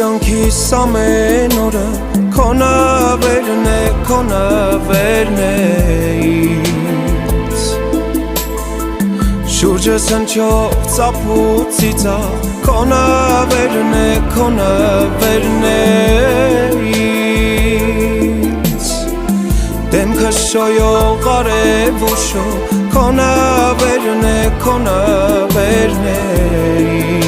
կյանքիս ամեն օրը քո նավերն է ինձ Շուրջս հնչող ծափուցի ծաղ քո նավերն է ինձ Դեմքը շոյող արևուշո քո նավերն է ինձ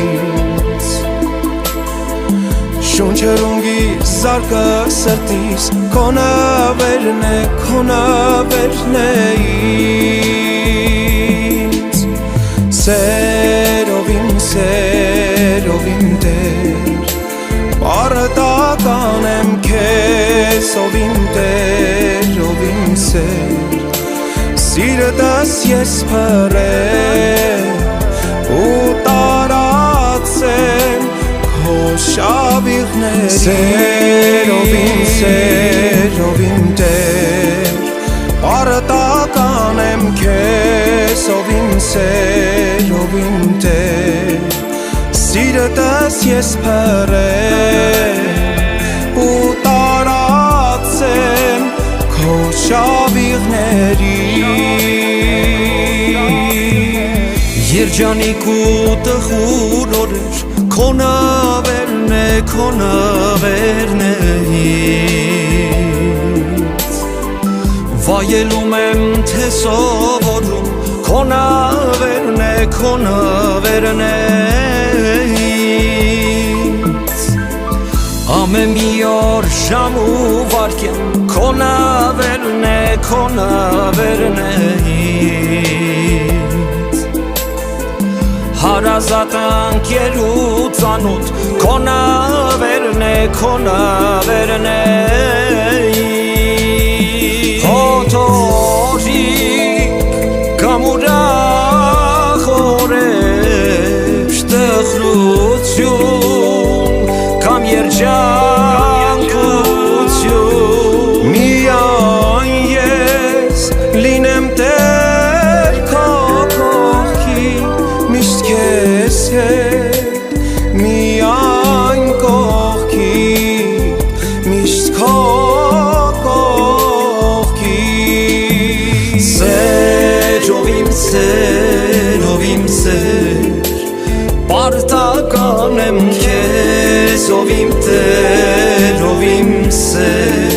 Շունչերունգի զարկը սրտիս քո նավերն է ինձ Սերով իմ Տեր Պարտական եմ քեզ ով իմ Տեր ով իմ սեր Սիրտս ես փռեմ ու տարածեմ քո շավիղների Սերով իմ Տեր Պարտական եմ քեզ ով իմ սեր ով իմ Տեր Սիրտս ես փռեմ ու տարածեմ քո շավիղների Երջանիկ ու տխուր օրեր քո նավերն է ինձ Վայելում եմ թե սովորում քո նավերն է ինձ Ամեն մի օր ժամ ու վայրկյան քո նավերն է ինձ Հարազատ ընկեր ու ծանոթ քո նավերն է ինձ Հոթորիկ կամ ուրախ օրեր տխրություն կամ երջանկություն Միայն ես լինեմ Տեր քո կողքին միշտ քեզ հետ միայն կողքին միշտ քո կողքին Սերով իմ սեր Պարտական եմ քեզ ով իմ Տեր ով իմ սեր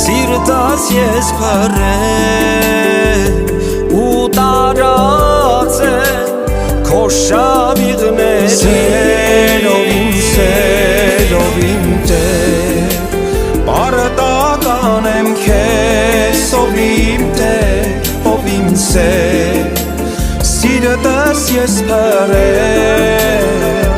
Սիրտս ես փռեմ ու տարածեմ քո շավիղների Սերով իմ Տեր Պարտական եմ քեզ ով իմ Տեր ով իմ սեր Սիրտս ես փռեմ